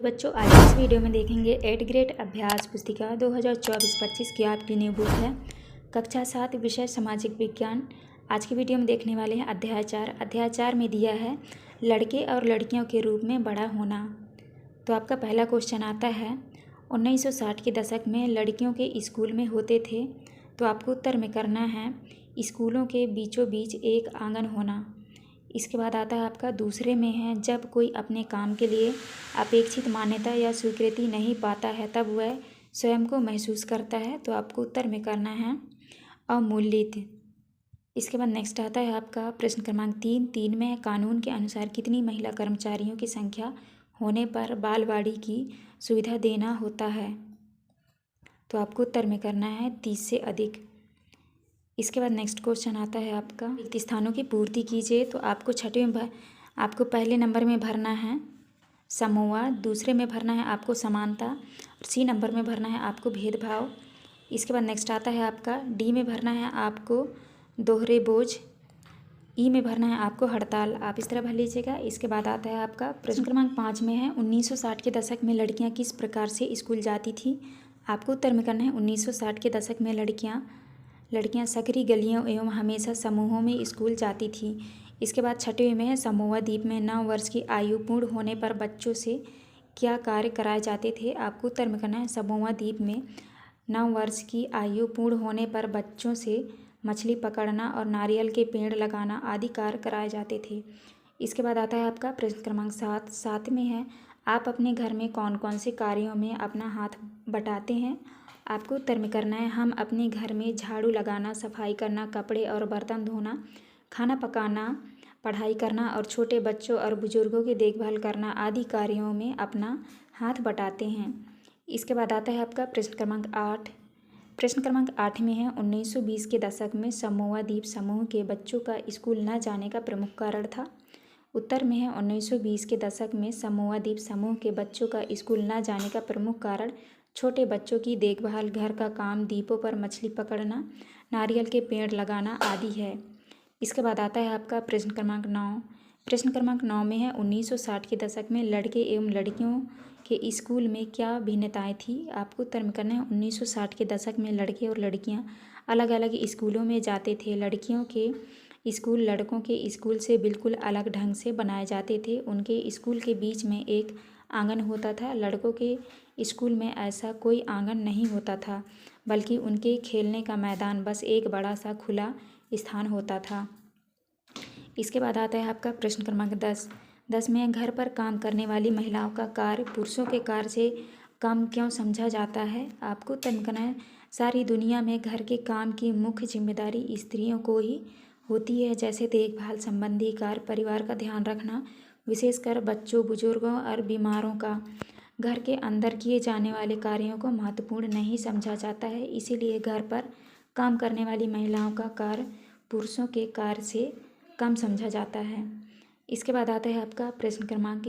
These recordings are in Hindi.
बच्चों, आज इस वीडियो में देखेंगे 8th ग्रेड अभ्यास पुस्तिका 2024-25 की आपकी न्यू बुक है कक्षा 7 विषय सामाजिक विज्ञान। आज की वीडियो में देखने वाले हैं अध्याय 4। अध्याय 4 में दिया है लड़के और लड़कियों के रूप में बड़ा होना। तो आपका पहला क्वेश्चन आता है 1960 के दशक में लड़कियों के स्कूल में होते थे। तो आपको उत्तर में करना है स्कूलों के बीचों बीच एक आंगन होना। इसके बाद आता है आपका दूसरे में है जब कोई अपने काम के लिए अपेक्षित मान्यता या स्वीकृति नहीं पाता है तब वह स्वयं को महसूस करता है। तो आपको उत्तर में करना है अवमूल्यित। इसके बाद नेक्स्ट आता है आपका प्रश्न क्रमांक 3 में है कानून के अनुसार कितनी महिला कर्मचारियों की संख्या होने पर बालवाड़ी की सुविधा देना होता है। तो आपको उत्तर में करना है 30 से अधिक। इसके बाद नेक्स्ट क्वेश्चन आता है आपका रिक्त स्थानों की पूर्ति कीजिए। तो आपको छठवें में आपको पहले नंबर में भरना है समोआ, दूसरे में भरना है आपको समानता और सी नंबर में भरना है आपको भेदभाव। इसके बाद नेक्स्ट आता है आपका डी में भरना है आपको दोहरे बोझ, ई में भरना है आपको हड़ताल। आप इस तरह भर लीजिएगा। इसके बाद आता है आपका प्रश्न क्रमांक 5 में है 1960 के दशक में लड़कियां किस प्रकार से स्कूल जाती थी। आपको उत्तर में करना है 1960 के दशक में लड़कियां सकरी गलियों एवं हमेशा समूहों में स्कूल जाती थी। इसके बाद छठवें में है समोआ द्वीप में 9 वर्ष की आयु पूर्ण होने पर बच्चों से क्या कार्य कराए जाते थे। आपको उत्तर में करना है समोआ द्वीप में 9 वर्ष की आयु पूर्ण होने पर बच्चों से मछली पकड़ना और नारियल के पेड़ लगाना आदि कार्य कराए जाते थे। इसके बाद आता है आपका प्रश्न क्रमांक 7 में है आप अपने घर में कौन कौन से कार्यों में अपना हाथ बटाते हैं। आपको उत्तर में करना है हम अपने घर में झाड़ू लगाना, सफाई करना, कपड़े और बर्तन धोना, खाना पकाना, पढ़ाई करना और छोटे बच्चों और बुजुर्गों की देखभाल करना आदि कार्यों में अपना हाथ बटाते हैं। इसके बाद आता है आपका प्रश्न क्रमांक 8। प्रश्न क्रमांक 8 में है 1920 के दशक में समोआ द्वीप समूह के बच्चों का स्कूल न जाने का प्रमुख कारण था। उत्तर में है 1920 के दशक में समोआ द्वीप समूह के बच्चों का स्कूल न जाने का प्रमुख कारण छोटे बच्चों की देखभाल, घर का काम, द्वीपों पर मछली पकड़ना, नारियल के पेड़ लगाना आदि है। इसके बाद आता है आपका प्रश्न क्रमांक 9। प्रश्न क्रमांक 9 में है 1960 के दशक में लड़के एवं लड़कियों के स्कूल में क्या भिन्नताएं थी। आपको उत्तर में करना है 1960 के दशक में लड़के और लड़कियां अलग अलग स्कूलों में जाते थे। लड़कियों के स्कूल लड़कों के स्कूल से बिल्कुल अलग ढंग से बनाए जाते थे। उनके स्कूल के बीच में एक आंगन होता था। लड़कों के स्कूल में ऐसा कोई आंगन नहीं होता था, बल्कि उनके खेलने का मैदान बस एक बड़ा सा खुला स्थान होता था। इसके बाद आता है आपका प्रश्न क्रमांक 10 में घर पर काम करने वाली महिलाओं का कार्य पुरुषों के कार्य से कम क्यों समझा जाता है। आपको उत्तर करना है सारी दुनिया में घर के काम की मुख्य जिम्मेदारी स्त्रियों को ही होती है, जैसे देखभाल संबंधी कार्य, परिवार का ध्यान रखना, विशेषकर बच्चों, बुजुर्गों और बीमारों का। घर के अंदर किए जाने वाले कार्यों को महत्वपूर्ण नहीं समझा जाता है, इसीलिए घर पर काम करने वाली महिलाओं का कार्य पुरुषों के कार्य से कम समझा जाता है। इसके बाद आता है आपका प्रश्न क्रमांक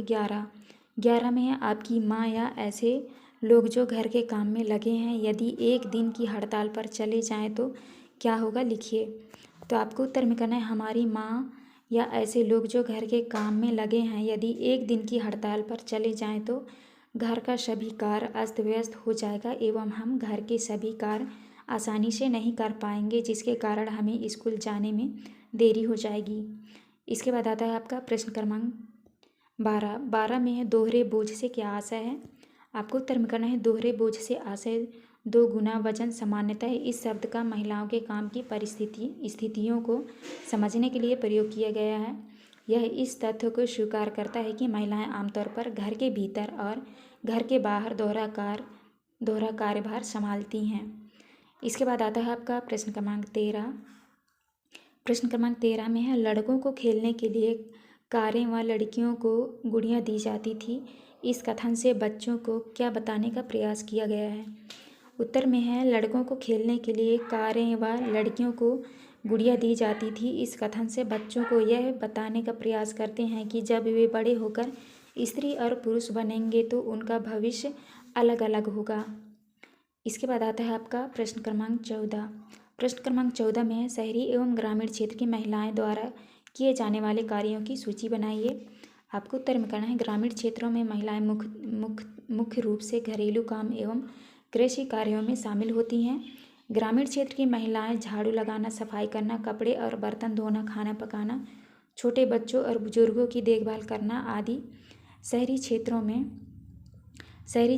11 में है आपकी माँ या ऐसे लोग जो घर के काम में लगे हैं यदि एक दिन की हड़ताल पर चले जाएं तो क्या होगा, लिखिए। तो आपको उत्तर में करना है हमारी माँ या ऐसे लोग जो घर के काम में लगे हैं यदि एक दिन की हड़ताल पर चले जाएं तो घर का सभी कार्य अस्त व्यस्त हो जाएगा एवं हम घर के सभी कार्य आसानी से नहीं कर पाएंगे, जिसके कारण हमें स्कूल जाने में देरी हो जाएगी। इसके बाद आता है आपका प्रश्न क्रमांक 12 में है दोहरे बोझ से क्या आशय है। आपको उत्तर में करना है दोहरे बोझ से आशय 2 गुना वजन सामान्यतः इस शब्द का महिलाओं के काम की स्थितियों को समझने के लिए प्रयोग किया गया है। यह इस तथ्य को स्वीकार करता है कि महिलाएं आमतौर पर घर के भीतर और घर के बाहर दोहरा कार्यभार संभालती हैं। इसके बाद आता है आपका प्रश्न क्रमांक 13। प्रश्न क्रमांक 13 में है लड़कों को खेलने के लिए कारें व लड़कियों को गुड़ियाँ दी जाती थी। इस कथन से बच्चों को क्या बताने का प्रयास किया गया है। उत्तर में है लड़कों को खेलने के लिए कारें व लड़कियों को गुड़ियाँ दी जाती थी। इस कथन से बच्चों को यह बताने का प्रयास करते हैं कि जब वे बड़े होकर स्त्री और पुरुष बनेंगे तो उनका भविष्य अलग अलग होगा। इसके बाद आता है आपका प्रश्न क्रमांक 14। प्रश्न क्रमांक 14 में है शहरी एवं ग्रामीण क्षेत्र की महिलाएं द्वारा किए जाने वाले कार्यों की सूची बनाइए। आपको उत्तर में करना है ग्रामीण क्षेत्रों में महिलाएं मुख्य रूप से घरेलू काम एवं कृषि कार्यों में शामिल होती हैं। ग्रामीण क्षेत्र की महिलाएं झाड़ू लगाना, सफाई करना, कपड़े और बर्तन धोना, खाना पकाना, छोटे बच्चों और बुजुर्गों की देखभाल करना आदि। शहरी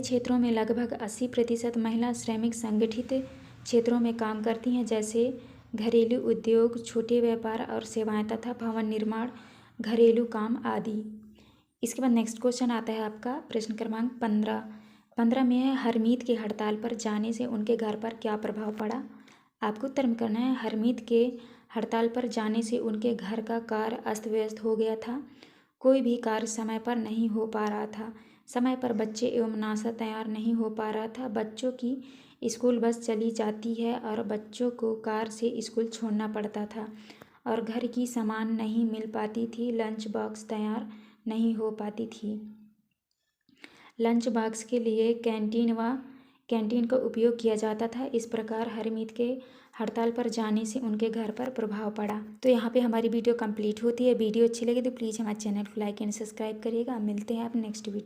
क्षेत्रों में लगभग 80% महिला श्रमिक संगठित क्षेत्रों में काम करती हैं, जैसे घरेलू उद्योग, छोटे व्यापार और सेवाएं तथा भवन निर्माण, घरेलू काम आदि। इसके बाद नेक्स्ट क्वेश्चन आता है आपका प्रश्न क्रमांक 15 में है हरमीत के हड़ताल पर जाने से उनके घर पर क्या प्रभाव पड़ा। आपको उत्तर में करना है हरमीत के हड़ताल पर जाने से उनके घर का कार्य अस्त व्यस्त हो गया था। कोई भी कार्य समय पर नहीं हो पा रहा था। समय पर बच्चे एवं नाश्ता तैयार नहीं हो पा रहा था। बच्चों की स्कूल बस चली जाती है और बच्चों को कार से स्कूल छोड़ना पड़ता था और घर की सामान नहीं मिल पाती थी। लंच बॉक्स तैयार नहीं हो पाती थी। लंच बॉक्स के लिए कैंटीन का उपयोग किया जाता था। इस प्रकार हरमीत के हड़ताल पर जाने से उनके घर पर प्रभाव पड़ा। तो यहाँ पे हमारी वीडियो कंप्लीट होती है। वीडियो अच्छी लगे तो प्लीज़ हमारे चैनल को लाइक एंड सब्सक्राइब करिएगा। मिलते हैं आप नेक्स्ट वीडियो।